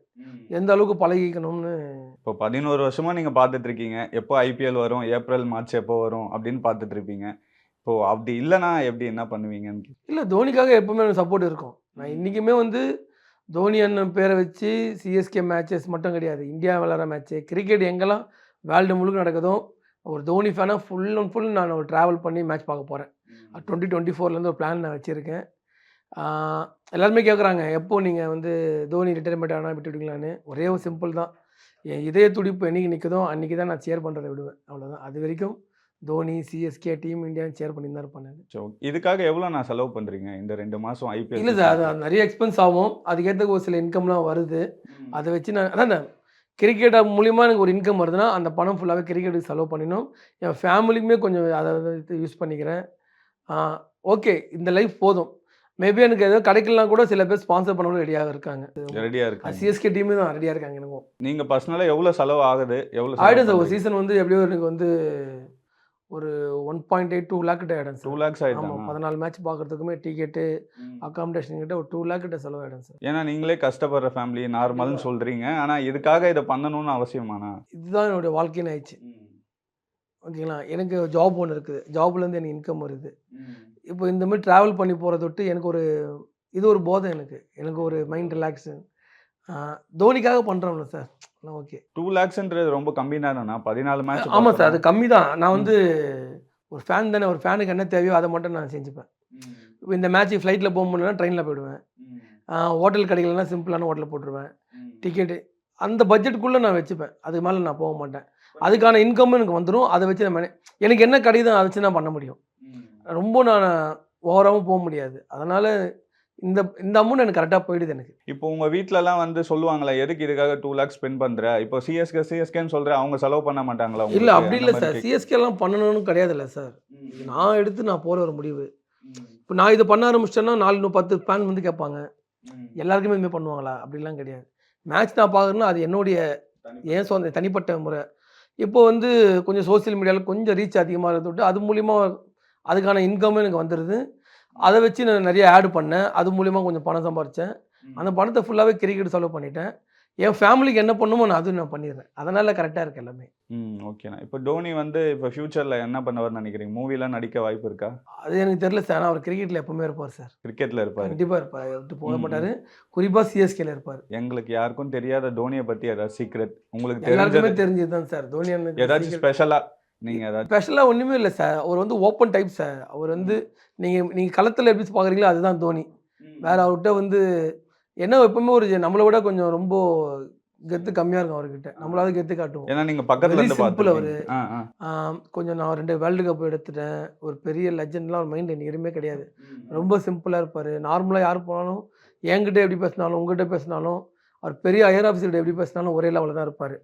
எந்த அளவுக்கு பழகிக்கணும்னு. இப்போ 11 வருஷமா நீங்க பார்த்துட்டு இருக்கீங்க, எப்போ ஐபிஎல் வரும், ஏப்ரல் மார்ச் எப்போ வரும் அப்படின்னு பார்த்துட்டு இருப்பீங்க. இப்போ அப்படி இல்லைன்னா எப்படி என்ன பண்ணுவீங்கன்னு? இல்லை, தோனிக்காக எப்பவுமே எனக்கு சப்போர்ட் இருக்கும். நான் இன்றைக்குமே வந்து தோனி அண்ணன் பேரை வச்சு சிஎஸ்கே மேட்சஸ் மட்டும் கிடையாது, இந்தியா விளையாடுற மேட்ச்சு, கிரிக்கெட் எங்கெல்லாம் வேர்ல்டு முழுக்க நடக்குதோ ஒரு தோனி ஃபேனாக ஃபுல் அண்ட் ஃபுல் நான் ஒரு ட்ராவல் பண்ணி மேட்ச் பார்க்க போகிறேன். 2024 ஒரு பிளான் நான் வச்சுருக்கேன். எல்லாருமே கேட்குறாங்க எப்போ நீங்கள் வந்து தோனி ரிட்டைர்மெண்ட் ஆனால் விட்டுவிடுங்களான்னு. ஒரே ஒரு சிம்பிள் தான், என் இதய துடிப்பு என்னைக்கு நிற்குதோ அன்றைக்கி தான் நான் சேர் பண்ணுறதை விடுவேன், அவ்வளோதான். அது வரைக்கும் தோனி சிஎஸ்கே டீம் இந்தியான்னு சேர் பண்ணி தான் இருப்பேன் நான். ஸோ இதுக்காக எவ்வளோ நான் செலவு பண்ணுறீங்க இந்த 2 மாதம் ஐபிஎல்? இல்லை சார், அது நிறைய எக்ஸ்பென்ஸ் ஆகும், அதுக்கேற்ற ஒரு சில இன்கம்லாம் வருது. அதை வச்சு நான் அதான் கிரிக்கெட் மூலிமா எனக்கு ஒரு இன்கம் வருதுன்னா அந்த பணம் ஃபுல்லாகவே கிரிக்கெட்டுக்கு செலவு பண்ணிடணும். என் ஃபேமிலிக்குமே கொஞ்சம் அதை யூஸ் பண்ணிக்கிறேன். ஓகே, இந்த லைஃப் போதும். மேபி எனக்கு எதாவது கிடைக்கலாம் கூட சில பேர் ஸ்பான்சர் பண்ண ரெடியாக இருக்காங்க. ரெடியாக இருக்காங்க. சிஎஸ்கே டீமே தான் ரெடியாக இருக்காங்க. எனக்கும் நீங்கள் பர்சனலாக எவ்வளோ செலவு ஆகுது? எவ்வளோ ஆகிடும் சார். ஒரு சீசன் வந்து எப்படியோ எனக்கு வந்து ஒரு 1.8-2 lakh கிட்ட ஆகிடும் சார். 2 lakhs ஆகிடும். ஆமாம், 14 மேட்ச் பார்க்குறதுக்குமே டிக்கெட்டு அக்காமடேஷன் கிட்ட ஒரு 2 lakh கிட்ட செலவாகிடும் சார். ஏன்னா நீங்களே கஷ்டப்படுற ஃபேமிலி நார்மல்னு சொல்கிறீங்க, ஆனால் இதுக்காக இதை பண்ணணும்னு அவசியமானா? இதுதான் என்னுடைய வாழ்க்கைன்னு ஆயிடுச்சு. ஓகேங்களா, எனக்கு ஜாப் ஒன்று இருக்குது, ஜாப்லேருந்து எனக்கு இன்கம் வருது. இப்போ இந்த மாதிரி ட்ராவல் பண்ணி போகிறத விட்டு எனக்கு ஒரு இது ஒரு போதை, எனக்கு ஒரு மைண்ட் ரிலாக்ஸு. தோனிக்காக பண்ணுறோம்ல சார், ஓகே. 2 lakhsன்றது ரொம்ப கம்மி தானேண்ணா, 14 மேட்ச். ஆமாம் சார், அது கம்மி தான். நான் வந்து ஒரு ஃபேன் தானே, ஒரு ஃபேனுக்கு என்ன தேவையோ அதை மட்டும் நான் செஞ்சுப்பேன். இப்போ இந்த மேட்ச்சுக்கு ஃப்ளைட்டில் போக முடியலன்னா ட்ரெயினில் போயிடுவேன். ஹோட்டல் கிடைக்கலன்னா சிம்பிளான ஹோட்டலில் போட்டுருவேன். டிக்கெட்டு அந்த பட்ஜெட்டுக்குள்ளே நான் வச்சுப்பேன், அதுக்கு மேலே நான் போக மாட்டேன். அதுக்கான இன்கம்மும் எனக்கு வந்துடும், அதை வச்சு நான் எனக்கு என்ன கிடைக்குதோ அதை வச்சு நான் பண்ண முடியும். ரொம்ப நான் ஓவராகவும் போக முடியாது. அதனால் இந்த அமௌண்ட் எனக்கு கரெக்டாக போயிடுது எனக்கு. இப்போ உங்கள் வீட்டிலலாம் வந்து சொல்லுவாங்களா, எதுக்கு இதுக்காக 2 lakhs ஸ்பெண்ட் பண்ணுற? இப்போ சிஎஸ்கேன்னு சொல்கிறேன், அவங்க செலவு பண்ண மாட்டாங்களா? இல்லை, அப்படி இல்லை சார். சிஎஸ்கேலாம் பண்ணணும்னு கிடையாதுல்ல சார். நான் எடுத்து நான் போகிற ஒரு முடிவு. இப்போ நான் இதை பண்ண ஆரம்பிச்சிட்டேன்னா 4-10 ஃபேன் வந்து கேட்பாங்க, எல்லாருக்குமே இதுமாதிரி பண்ணுவாங்களா? அப்படிலாம் கிடையாது. மேட்ச் நான் பார்க்குறேன்னா அது என்னுடைய ஏன் சொந்த தனிப்பட்ட முறை. இப்போ வந்து கொஞ்சம் சோசியல் மீடியாவில் கொஞ்சம் ரீச் அதிகமாக இருக்கிறது, அது மூலிமா அதுக்கான இன்கமும் எனக்கு வந்துடுது. அதை வச்சு நான் நிறைய ஆட் பண்ணேன், அது மூலிமா கொஞ்சம் பணம் சம்பாரித்தேன். அந்த பணத்தை ஃபுல்லாகவே கிரிக்கெட் செலவு பண்ணிட்டேன். என் ஃபேமிலிக்கு என்ன பண்ணுமோ நான் அதுவும் நான் பண்ணிடுறேன். அதனால் கரெக்டாக இருக்குது எல்லாமே. ஓகேண்ணா. இப்போ டோனி வந்து இப்போ ஃபியூச்சரில் என்ன பண்ணுவார்னு நினைக்கிறீங்க? மூவிலாம் நடிக்க வாய்ப்பு இருக்கா? அது எனக்கு தெரியல சார். ஆனால் அவர் கிரிக்கெட்டில் எப்பவுமே இருப்பார் சார். கிரிக்கெட்டில் இருப்பார், கண்டிப்பாக இருப்பார், விட்டு போக மாட்டார். குறிப்பாக சிஎஸ்கேல இருப்பார். எங்களுக்கு யாருக்கும் தெரியாத தோனியை பற்றி ஏதாவது சீக்ரெட் உங்களுக்கு எல்லாருக்குமே தெரிஞ்சது தான் சார். தோனி ஏதாச்சும் ஸ்பெஷலாக நீங்கள் ஏதாச்சும்? ஸ்பெஷலாக ஒன்றுமே இல்லை சார். அவர் வந்து ஓப்பன் டைப் சார். அவர் வந்து நீங்கள் களத்தில் எப்படி பார்க்குறீங்களோ அதுதான் தோனி. வேறு அவர்கிட்ட வந்து என்ன எப்பவுமே ஒரு நம்மளை விட கொஞ்சம் ரொம்ப கெத்து கம்மியாக இருக்கும் அவர்கிட்ட. நம்மளாவது கெத்து காட்டுவோம். ஏன்னா நீங்கள் பக்கத்தில் இருந்து சிம்பிள் அவர். பார்த்துருக்கீங்க. கொஞ்சம் நான் 2 வேர்ல்டு கப் எடுத்துட்டேன். ஒரு பெரிய லெஜெண்ட்லாம் ஒரு மைண்ட் எனக்கு எதுவுமே கிடையாது. ரொம்ப சிம்பிளாக இருப்பார். நார்மலாக யார் போனாலும் என்கிட்ட எப்படி பேசினாலும் உங்கள்கிட்ட பேசினாலும் அவர் பெரிய ஹையர் ஆஃபீஸர்கிட்ட எப்படி பேசினாலும் ஒரே லெவலில் தான் இருப்பார்.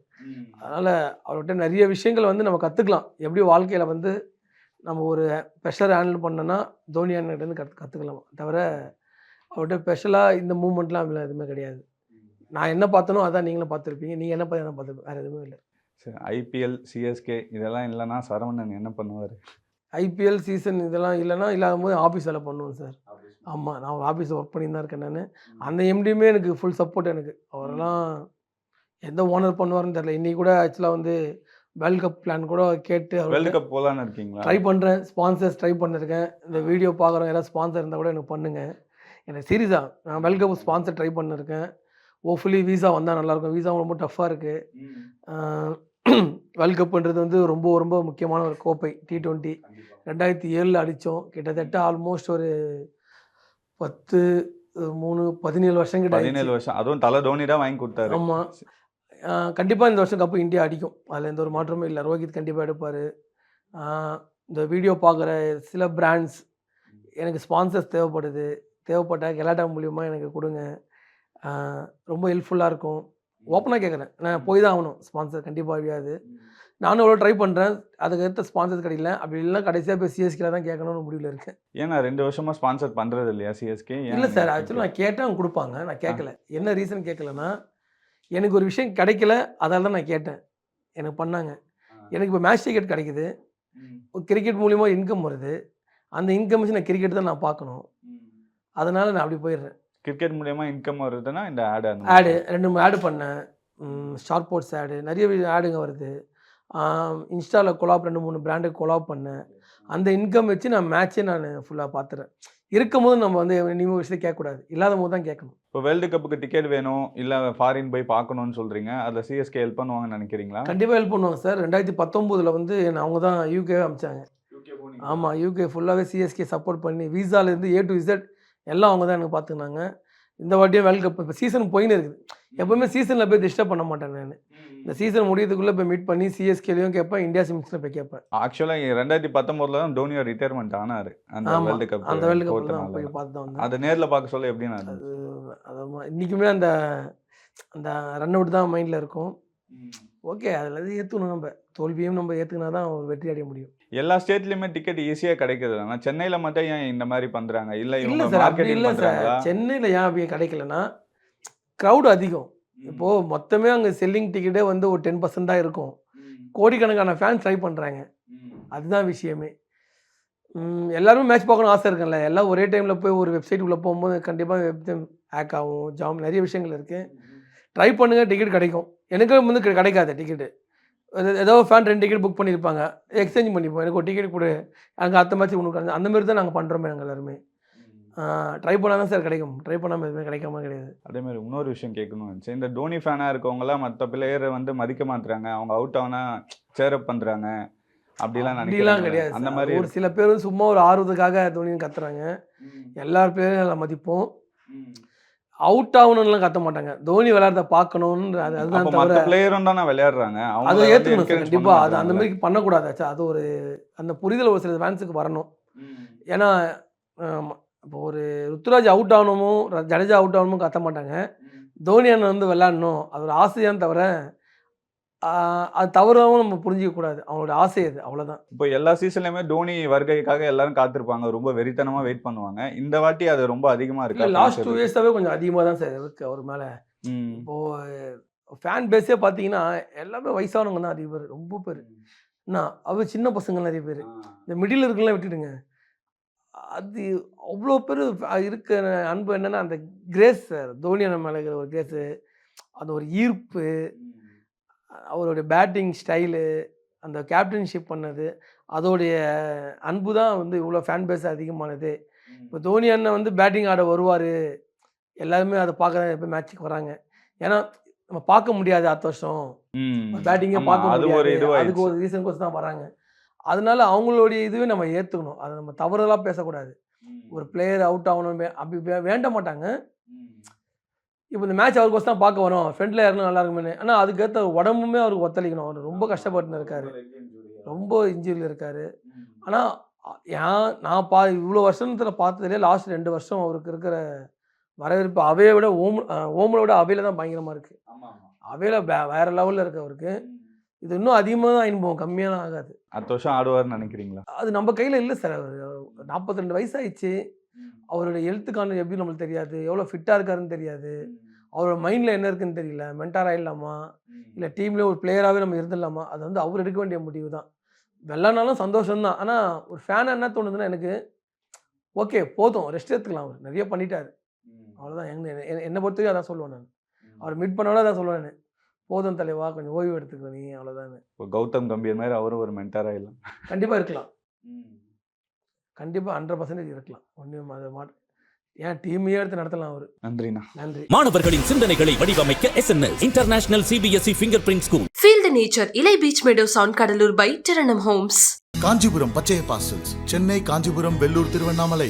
அதனால் அவர்கிட்ட நிறைய விஷயங்கள் வந்து நம்ம கற்றுக்கலாம். எப்படி வாழ்க்கையில் வந்து நம்ம ஒரு ப்ரெஷர் ஹேண்டில் பண்ணோன்னா தோனி அண்ணன்கிட்ட கற்றுக்கலாம். தவிர அவர்கிட்ட ஸ்பெஷலாக இந்த மூமெண்ட்லாம் அப்படிலாம் எதுவுமே கிடையாது. நான் என்ன பார்த்தனோ அதான் நீங்களும் பார்த்துருப்பீங்க, நீங்கள் என்ன பார்த்து பார்த்துருப்பீங்க, வேறு எதுவுமே இல்லை. சரி, ஐபிஎல் சிஎஸ்கே இதெல்லாம் இல்லைன்னா சரவணன் என்ன பண்ணுவார்? ஐபிஎல் சீசன் இதெல்லாம் இல்லைன்னா இல்லாத போது ஆஃபீஸ் வேலை பண்ணுவேன் சார். ஆமாம், நான் ஆஃபீஸில் ஒர்க் பண்ணி தான் இருக்கேன். நான் அந்த எம்டியுமே எனக்கு ஃபுல் சப்போர்ட். எனக்கு அவரெல்லாம் எந்த ஓனர் பண்ணுவார்னு தெரியல. இன்றைக்கி கூட ஆக்சுவலாக வந்து வேர்ல்டு கப் பிளான் கூட கேட்டு வேர்ல்டு கப் போகலான்னு இருக்கீங்களா? ட்ரை பண்ணுறேன், ஸ்பான்சர்ஸ் ட்ரை பண்ணியிருக்கேன். இந்த வீடியோ பார்க்குறோம், யாராவது ஸ்பான்சர் இருந்தால் கூட எனக்கு பண்ணுங்கள். எனக்கு சீரியஸாக நான் வேர்ல்டு கப் ஸ்பான்சர் ட்ரை பண்ணியிருக்கேன். ஹோப்ஃபுல்லி வீசா வந்தால் நல்லாயிருக்கும். வீசா ரொம்ப டஃப்பாக இருக்குது. வேர்ல்டு கப்புன்றது வந்து ரொம்ப ரொம்ப முக்கியமான ஒரு கோப்பை. T20 2007 அடித்தோம். கிட்டத்தட்ட ஆல்மோஸ்ட் ஒரு 17 வருஷம் கிட்ட. 17 வருஷம். அதுவும் தலை தோனி தான் வாங்கி கொடுத்தாரு. ஆமாம், கண்டிப்பாக இந்த வருஷம் கப்பு இந்தியா அடிக்கும், அதில் எந்த ஒரு மாற்றமும் இல்லை. ரோஹித் கண்டிப்பாக எடுப்பார். இந்த வீடியோ பார்க்குற சில பிராண்ட்ஸ் எனக்கு ஸ்பான்சர்ஸ் தேவைப்பட்டால் கெலாட்டா மூலியமாக எனக்கு கொடுங்க. ரொம்ப ஹெல்ப்ஃபுல்லாக இருக்கும். ஓப்பனாக கேட்குறேன். நான் போய் தான் ஆகணும். ஸ்பான்சர் கண்டிப்பாக முடியாது. நானும் எவ்வளோ ட்ரை பண்ணுறேன். அதுக்கேற்ற ஸ்பான்சர்ஸ் கிடைக்கல. அப்படி இல்லைனா கடைசியாக போய் சிஎஸ்கேல தான் கேட்கணும்னு முடிவில் இருக்கேன். ஏன்னா 2 வருஷமா ஸ்பான்சர் பண்றது இல்லையா சிஎஸ்கே? இல்லை சார், ஆக்சுவலாக நான் கேட்டேன், அவங்க கொடுப்பாங்க. நான் கேட்கல. என்ன ரீசன் கேட்கலன்னா, எனக்கு ஒரு விஷயம் கிடைக்கல, அதால தான் நான் கேட்டேன். எனக்கு பண்ணாங்க. எனக்கு இப்போ மேட்ச் டிக்கெட் கிடைக்குது. ஒரு கிரிக்கெட் மூலிமா இன்கம் வருது. அந்த இன்கம் வச்சு நான் கிரிக்கெட் தான் நான் பார்க்கணும். அதனால் நான் அப்படி போயிடுறேன். கிரிக்கெட் மூலியமா இன்கம் வருதுன்னா இந்த ஆடு 2 3 ஆடு பண்ணேன். ஷார்ட் போர்ட்ஸ் ஆடு நிறைய ஆடுங்க வருது. இன்ஸ்டாவில் கொலாப் 2 3 பிராண்டுக்கு கொலாப் பண்ணேன். அந்த இன்கம் வச்சு நான் மேட்ச்சே நான் ஃபுல்லாக பார்த்துறேன். இருக்கும் போது நம்ம வந்து இனிமேல் விஷயத்தை கேட்கக்கூடாது. இல்லாத போது தான் கேட்கணும். இப்போ வேர்ல்டு கப்புக்கு டிக்கெட் வேணும் இல்லை ஃபாரின் போய் பார்க்கணும்னு சொல்கிறீங்க. அதில் சிஎஸ்கே ஹெல்ப் பண்ணுவாங்கன்னு நினைக்கிறீங்களா? கண்டிப்பாக ஹெல்ப் பண்ணுவாங்க சார். 2019 வந்து அவங்க தான் யூகேவே அமிச்சாங்க. ஆமாம், யூகே ஃபுல்லாகவே சிஎஸ்கே சப்போர்ட் பண்ணி விசாலேருந்து A to Z எல்லாம் அவங்க தான் எனக்கு பார்த்துக்கினாங்க. இந்த வாட்டியும் வேர்ல்டு கப் இப்போ சீசன் போயின்னு இருக்குது. எப்போவுமே சீசனில் போய் டிஸ்டர்ப் பண்ண மாட்டேன் நான். இந்த சீசன் முடியறதுக்குள்ளே போய் மீட் பண்ணி சிஎஸ்கேலையும் கேட்பேன், இந்தியா சிமிக்ஸில் போய் கேட்பேன். ஆக்சுவலாக 2019 தான் தோனியோ ரிட்டையர்மெண்ட் ஆனார். அந்த வேர்ல்டு கப் அந்த வேர்ல்டு கப் தான் போய் பார்த்து தான் வந்தேன். அதை நேரில் பார்க்க சொல்ல எப்படின்னா அது இன்றைக்குமே அந்த அந்த ரன் அவுட் தான் மைண்டில் இருக்கும். ஓகே, அதில் ஏற்றுக்கணும். நம்ம தோல்வியும் நம்ம ஏற்றுக்கினா தான் ஒரு வெற்றி அடைய முடியும். எல்லா ஸ்டேட்லையுமே டிக்கெட் ஈஸியாக கிடைக்குது. ஆனால் சென்னையில் மட்டும் ஏன் இந்த மாதிரி பண்ணுறாங்க? இல்லை இல்லை இவங்க சார், அப்படி மார்க்கெட்டிங் இல்லை சார். பண்ணுறாங்களா? சென்னையில் ஏன் அப்படி கிடைக்கலன்னா, க்ரௌடு அதிகம். இப்போது மொத்தமே அங்கே செல்லிங் டிக்கெட்டே வந்து ஒரு 10% தான் இருக்கும். கோடிக்கணக்கான ஃபேன்ஸ் ட்ரை பண்ணுறாங்க. அதுதான் விஷயமே. எல்லாருமே மேட்ச் பார்க்கணும் ஆசை இருக்குல்ல. எல்லாம் ஒரே டைமில் போய் ஒரு வெப்சைட்டுக்குள்ளே போகும்போது கண்டிப்பாக வெப்சைட் ஹேக் ஆகும். நிறைய விஷயங்கள் இருக்குது. ட்ரை பண்ணுங்கள், டிக்கெட் கிடைக்கும். எனக்கு வந்து கிடைக்காது டிக்கெட்டு. ஏதோ ஃபேன் 2 டிக்கெட் புக் பண்ணியிருப்பாங்க, எக்ஸ்சேஞ்ச் பண்ணிப்போம். எனக்கு ஒரு டிக்கெட் கொடு, அங்கே அடுத்த மேட்ச் உனக்கு அந்த மாதிரி தான் நாங்கள் பண்ணுறோமே நாங்கள் எல்லாருமே. ட்ரை பண்ணால் தான் சார் கிடைக்கும். ட்ரை பண்ணாமல் எதுவுமே கிடைக்காம கிடையாது. அதேமாதிரி இன்னொரு விஷயம் கேட்கணும்னு நினச்சேன். இந்த தோனி ஃபேனாக இருக்கவங்களாம் மற்ற பிளேயரை வந்து மதிக்க மாட்டுறாங்க. அவங்க அவுட் ஆகுனா சேரப் பண்ணுறாங்க அப்படிலாம் அப்படிலாம் கிடையாது. அந்த மாதிரி ஒரு சில பேர் சும்மா ஒரு ஆர்வத்துக்காக தோனின்னு கத்துறாங்க. எல்லார் பேரும் நல்லா மதிப்போம். அவுட் ஆகணும்லாம் கத்த மாட்டாங்க. தோனி விளையாடுறத பார்க்கணும்னு அதுதான் தவிர மற்ற பிளேயரும் தானே விளையாடுறாங்க. அதை ஏற்றுக்கணும் சார். கண்டிப்பாக அது அந்த மாதிரி பண்ணக்கூடாது. அது ஒரு அந்த புரிதல் ஒரு சில ஃபேன்ஸுக்கு வரணும். ஏன்னா இப்போ ஒரு ருத்துராஜ் அவுட் ஆகணுமோ ஜடேஜா அவுட் ஆகணுமோ கத்த மாட்டாங்க. தோனி அண்ணன் வந்து விளையாடணும், அது ஒரு ஆசையான்னு தவிர அது தவறாகவும் நம்ம புரிஞ்சிக்கக்கூடாது. அவங்களோட ஆசை அது, அவ்வளோதான். இப்போ எல்லா சீசன்லையுமே தோனி வருகைக்காக எல்லாரும் காத்திருப்பாங்க, ரொம்ப வெறித்தனமாக வெயிட் பண்ணுவாங்க. இந்த வாட்டி அது ரொம்ப அதிகமாக இருக்கு. லாஸ்ட் 2 இயர்ஸாகவே கொஞ்சம் அதிகமாக தான் சார் இருக்குது அவர் மேலே. இப்போது ஃபேன் பேஸே பார்த்தீங்கன்னா எல்லாமே வயசானவங்க தான் அதிக பேர், ரொம்ப பேர். என்ன அவர் சின்ன பசங்க நிறைய பேர். இந்த மிடில் இருக்கலாம் விட்டுடுங்க. அது அவ்வளோ பேர் இருக்க அன்பு என்னென்னா அந்த கிரேஸ் சார். தோனி அண்ணன் மேலே இருக்கிற ஒரு கிரேஸு, அந்த ஒரு ஈர்ப்பு, அவருடைய பேட்டிங் ஸ்டைலு, அந்த கேப்டன்ஷிப் பண்ணது, அதோடைய அன்பு தான் வந்து இவ்வளோ ஃபேன் பேஸ் அதிகமானது. இப்போ தோனி அண்ணன் வந்து பேட்டிங் ஆட வருவார், எல்லாருமே அதை பார்க்க எப்போ மேட்ச்சுக்கு வராங்க. ஏன்னா நம்ம பார்க்க முடியாது அடுத்த வருஷம் பேட்டிங்கே பார்க்க முடியாது. அதுக்கு ஒரு ரீசன் கோஸ் தான் வராங்க. அதனால அவங்களுடைய இதுவே நம்ம ஏற்றுக்கணும். அதை நம்ம தவறுதலாக பேசக்கூடாது. ஒரு பிளேயர் அவுட் ஆகணும் அப்படி வேண்ட மாட்டாங்க. இப்போ இந்த மேட்ச் அவருக்கு தான் பார்க்க வரோம், ஃப்ரெண்டில் யாருன்னா நல்லா இருக்குமே. ஆனால் அதுக்கேற்ற உடம்புமே அவருக்கு ஒத்துழைக்கணும். அவர் ரொம்ப கஷ்டப்பட்டு இருக்காரு, ரொம்ப இன்ஜுரியில் இருக்கார். ஆனால் நான் இவ்வளோ வருஷத்தில் பார்த்ததுலேயே லாஸ்ட் 2 வருஷம் அவருக்கு இருக்கிற வரவேற்பு அவையை விட ஓமலை விட அவையில் தான் பயங்கரமாக இருக்குது. அவையில் வேறு லெவலில் இருக்குது அவருக்கு. இது இன்னும் அதிகமாக தான் அனுபவம், கம்மியாக ஆகாது. அடுத்த வருஷம் ஆடுவார்னு நினைக்கிறீங்களா? அது நம்ம கையில் இல்லை சார். அவர் 42 வயசாகிடுச்சு. அவருடைய ஹெல்த்துக்கான எப்படி நம்மளுக்கு தெரியாது, எவ்வளோ ஃபிட்டாக இருக்காருன்னு தெரியாது, அவரோட மைண்டில் என்ன இருக்குன்னு தெரியல. மென்டார் ஆகிடலாமா, இல்லை டீம்லேயே ஒரு பிளேயராகவே நம்ம இருந்துடலாமா, அது வந்து அவர் எடுக்க வேண்டிய முடிவு தான். வெள்ளானாலும் சந்தோஷம்தான். ஆனால் ஒரு ஃபேனாக என்ன தோணுதுன்னா, எனக்கு ஓகே போதும், ரெஸ்ட் எடுத்துக்கலாம். அவர் நிறைய பண்ணிட்டார், அவ்வளோதான். என்னை பொறுத்தவரைக்கும் அதான் சொல்லுவேன் நான். அவர் மீட் பண்ணாலும் அதான் சொல்லுவேன் நான், போதும் தலைவா, கொஞ்சம் ஓய்வு எடுத்துக்கணும் நீ, அவ்வளோதானே. இப்போ கௌதம் கம்பீர் மாதிரி அவரும் ஒரு மென்டாராக இல்லை? கண்டிப்பாக இருக்கலாம். கண்டிப்பாக 100% இருக்கலாம். ஒன்றும் அதை ஏன் டீமையே எடுத்து நடத்தலாம் அவர். நன்றிண்ணா. நன்றி. மாணவர்களின் சிந்தனைகளை வடிவமைக்க SNS international CBSE finger print school. Feel the nature. Ilai Beach Meadows on Kadalur by Taranam Homes. Kanchipuram Pachaiyappa silks, Chennai, Kanchipuram, Vellore, Tiruvannamalai.